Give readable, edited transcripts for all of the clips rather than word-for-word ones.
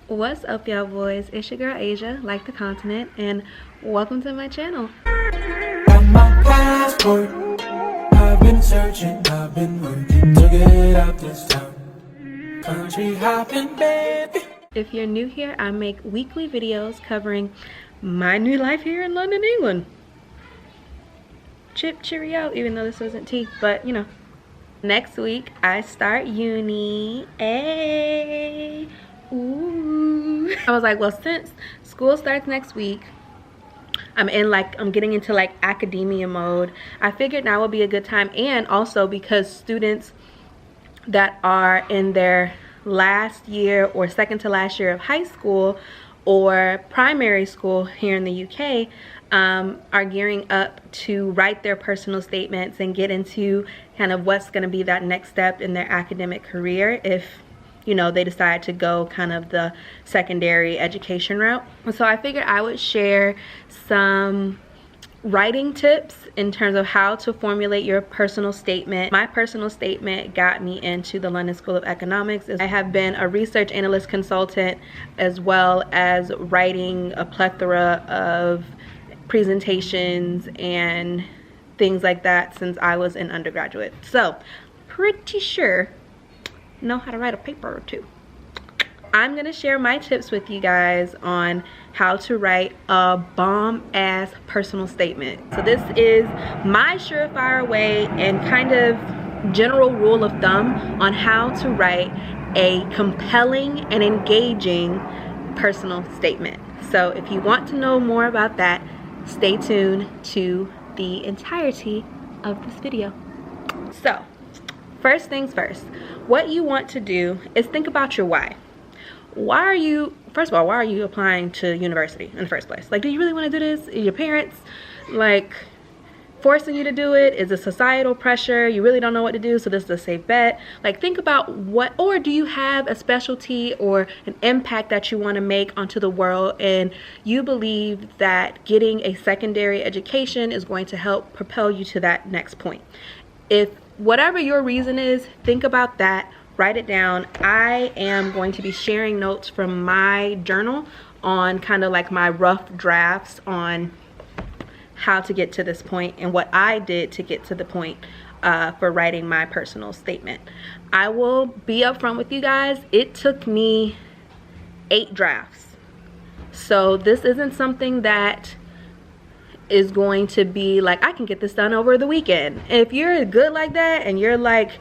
What's up, y'all boys? It's your girl Asia, like the continent, and welcome to my channel. Got my passport. I've been searching, I've been working to get out this town. Country hopping, baby. If you're new here, I make weekly videos covering my new life here in London, England. Cheerio, even though this wasn't tea, but you know. Next week, I start uni. Hey. Ooh. I was like, well, since school starts next week, I'm getting into like academia mode. I figured now would be a good time, and also because students that are in their last year or second to last year of high school or primary school here in the UK are gearing up to write their personal statements and get into kind of what's going to be that next step in their academic career if, you know, they decide to go kind of the secondary education route. So I figured I would share some writing tips in terms of how to formulate your personal statement. My personal statement got me into the London School of Economics. I have been a research analyst consultant as well as writing a plethora of presentations and things like that since I was an undergraduate. So pretty sure know how to write a paper or two. I'm gonna share my tips with you guys on how to write a bomb-ass personal statement. So this is my surefire way and kind of general rule of thumb on how to write a compelling and engaging personal statement. So if you want to know more about that, stay tuned to the entirety of this video. So first things first, what you want to do is think about your why. Why are you, first of all, why are you applying to university in the first place? Like, do you really want to do this? Is your parents like forcing you to do it? Is it societal pressure? You really don't know what to do, so this is a safe bet. Like, think about what, or do you have a specialty or an impact that you want to make onto the world, and you believe that getting a secondary education is going to help propel you to that next point. If whatever your reason is, think about that, write it down. I am going to be sharing notes from my journal on kind of like my rough drafts on how to get to this point and what I did to get to the point for writing my personal statement. I will be upfront with you guys. It took me 8 drafts. So this isn't something that is going to be like, I can get this done over the weekend. If you're good like that and you're like,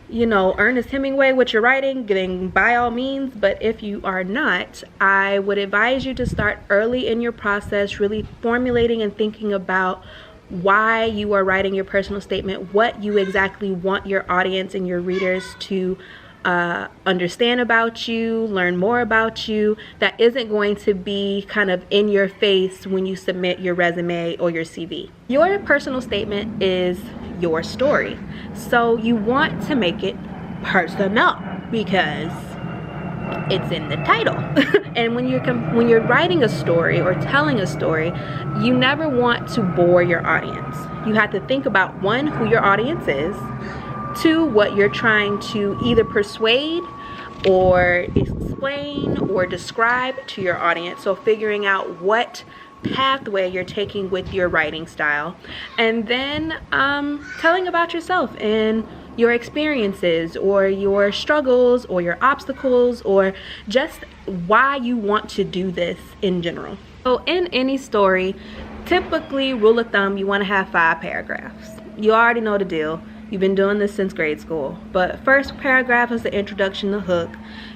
you know, Ernest Hemingway with your writing, then by all means. But if you are not, I would advise you to start early in your process, really formulating and thinking about why you are writing your personal statement, what you exactly want your audience and your readers to understand about you, learn more about you, that isn't going to be kind of in your face when you submit your resume or your CV. Your personal statement is your story, so you want to make it personal because it's in the title. And when you're writing a story or telling a story, you never want to bore your audience. You have to think about, one, who your audience is, 2, what you're trying to either persuade or explain or describe to your audience. So figuring out what pathway you're taking with your writing style, and then telling about yourself and your experiences or your struggles or your obstacles or just why you want to do this in general. So in any story, typically, rule of thumb, you want to have 5 paragraphs. You already know the deal. You've been doing this since grade school. But first paragraph is the introduction, the hook.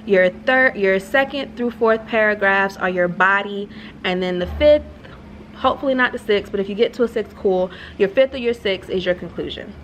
Your second through 4th paragraphs are your body, and then the 5th, hopefully not the 6th, but if you get to a 6th, cool. Your 5th or your 6th is your conclusion.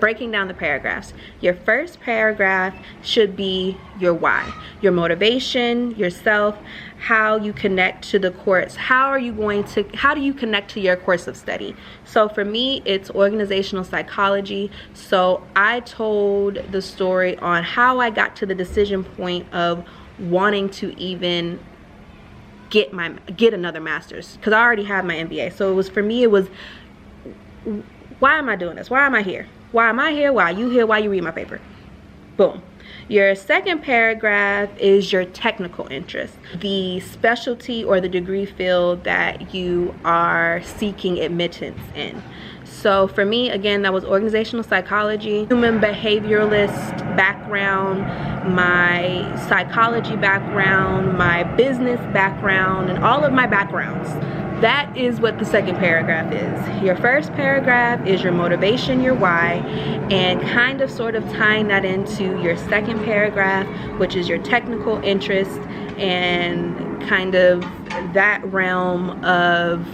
Breaking down the paragraphs. Your first paragraph should be your why, your motivation, yourself, how you connect to the course. How do you connect to your course of study? So for me, it's organizational psychology. So I told the story on how I got to the decision point of wanting to even get another master's, because I already have my MBA. So it was, for me, it was, why am I doing this? Why am I here? Why am I here? Why are you here? Why you read my paper? Boom. Your second paragraph is your technical interest, the specialty or the degree field that you are seeking admittance in. So for me, again, that was organizational psychology, human behavioralist background, my psychology background, my business background, and all of my backgrounds. That is what the second paragraph is. Your first paragraph is your motivation, your why, and kind of sort of tying that into your second paragraph, which is your technical interest and kind of that realm of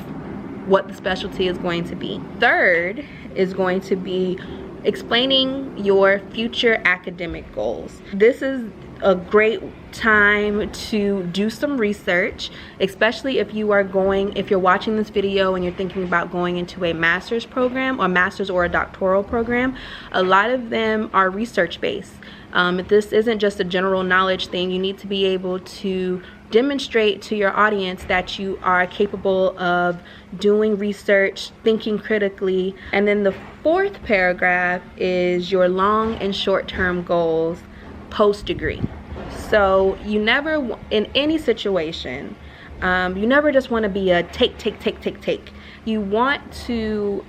what the specialty is going to be. Third is going to be explaining your future academic goals. This is a great time to do some research, especially if you're watching this video and you're thinking about going into a master's program or master's or a doctoral program. A lot of them are research based. This isn't just a general knowledge thing. You need to be able to demonstrate to your audience that you are capable of doing research, thinking critically. And then the fourth paragraph is your long and short-term goals post-degree. So you never, in any situation, you never just want to be a take. You want to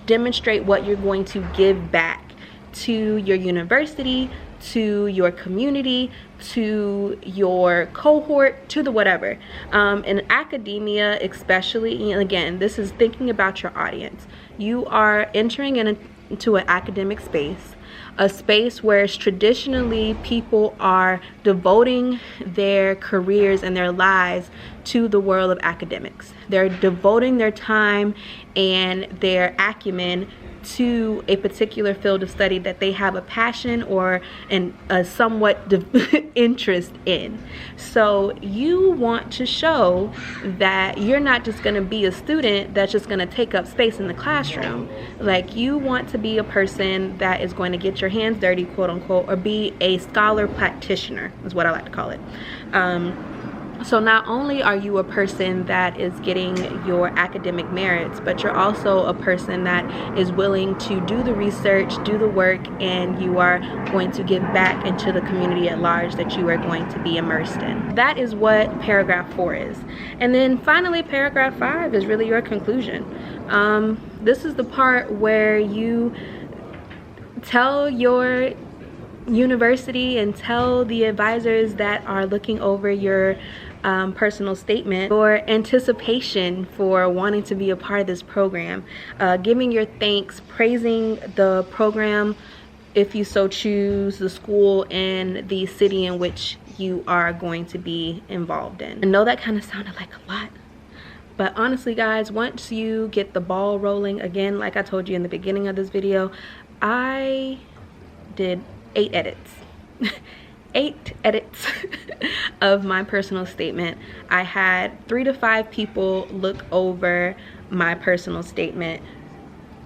demonstrate what you're going to give back to your university, to your community, to your cohort, to the whatever. In academia especially, and again, this is thinking about your audience. You are entering into an academic space, a space where traditionally people are devoting their careers and their lives to the world of academics. They're devoting their time and their acumen to a particular field of study that they have a passion or a somewhat interest in. So you want to show that you're not just going to be a student that's just going to take up space in the classroom. Like, you want to be a person that is going to get your hands dirty, quote unquote, or be a scholar practitioner is what I like to call it. So not only are you a person that is getting your academic merits, but you're also a person that is willing to do the research, do the work, and you are going to give back into the community at large that you are going to be immersed in. That is what paragraph 4 is. And then finally, paragraph 5 is really your conclusion. This is the part where you tell your university and tell the advisors that are looking over your personal statement, or anticipation for wanting to be a part of this program, giving your thanks, praising the program if you so choose, the school and the city in which you are going to be involved in. I know that kind of sounded like a lot, but honestly guys, once you get the ball rolling, again, like I told you in the beginning of this video, I did 8 edits. 8 edits of my personal statement. I had 3 to 5 people look over my personal statement,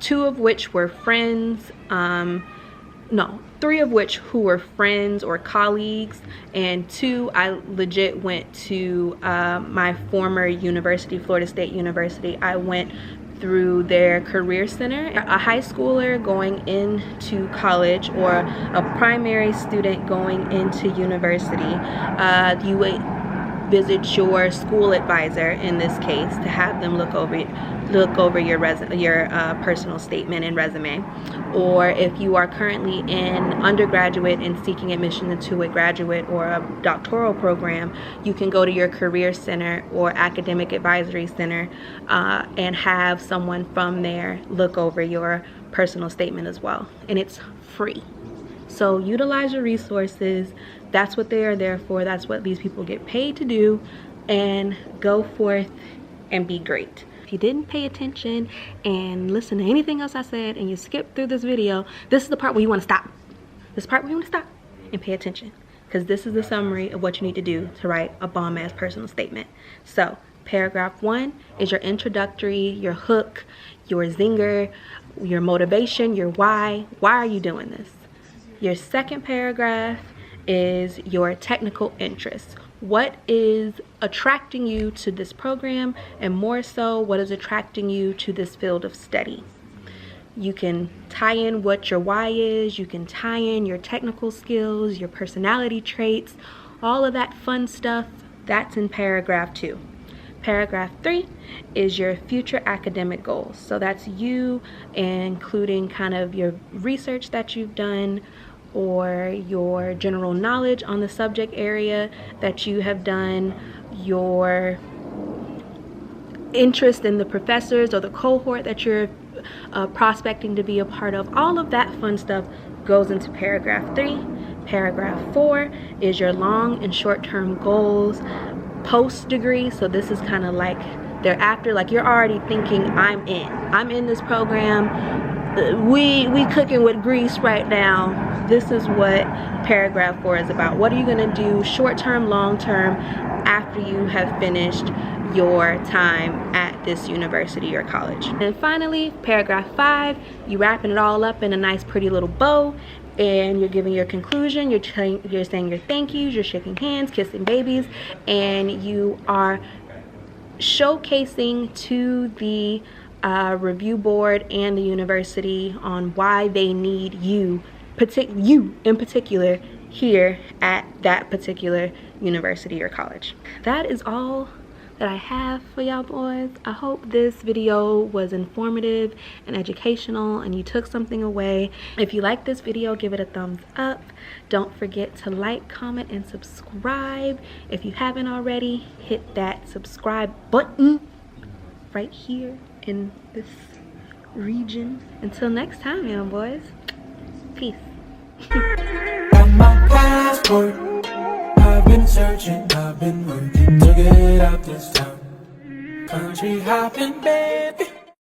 2 of which were friends, 3 of which who were friends or colleagues, and 2 I legit went to my former university, Florida State University. I went through their career center. A high schooler going into college or a primary student going into university, you would visit your school advisor in this case to have them look over your personal statement and resume. Or if you are currently in undergraduate and seeking admission into a graduate or a doctoral program, you can go to your career center or academic advisory center and have someone from there look over your personal statement as well, and it's free. So utilize your resources. That's what they are there for. That's what these people get paid to do, and go forth and be great. If you didn't pay attention and listen to anything else I said and you skipped through this video, this is the part where you want to stop. This part where you want to stop and pay attention, because this is the summary of what you need to do to write a bomb-ass personal statement. So paragraph 1 is your introductory, your hook, your zinger, your motivation, your why. Why are you doing this? Your second paragraph is your technical interest. What is attracting you to this program, and more so, what is attracting you to this field of study? You can tie in what your why is. You can tie in your technical skills, your personality traits, all of that fun stuff. That's in paragraph 2. Paragraph 3 is your future academic goals. So that's you including kind of your research that you've done, or your general knowledge on the subject area that you have done, your interest in the professors or the cohort that you're prospecting to be a part of. All of that fun stuff goes into paragraph 3. Paragraph 4 is your long and short-term goals post degree. So this is kind of like thereafter, like you're already thinking, I'm in this program, we cooking with grease right now. This is what paragraph 4 is about. What are you going to do short-term, long-term after you have finished your time at this university or college? And finally, paragraph 5, you're wrapping it all up in a nice pretty little bow, and you're giving your conclusion. You're saying your thank yous, you're shaking hands, kissing babies, and you are showcasing to the review board and the university on why they need you in particular here at that particular university or college. That is all that I have for y'all boys. I hope this video was informative and educational and you took something away. If you like this video, give it a thumbs up. Don't forget to like, comment, and subscribe. If you haven't already, hit that subscribe button right here in this region. Until next time, y'all boys. Peace. Got my passport. I've been searching, I've been working to get out this town. Country hopping, baby.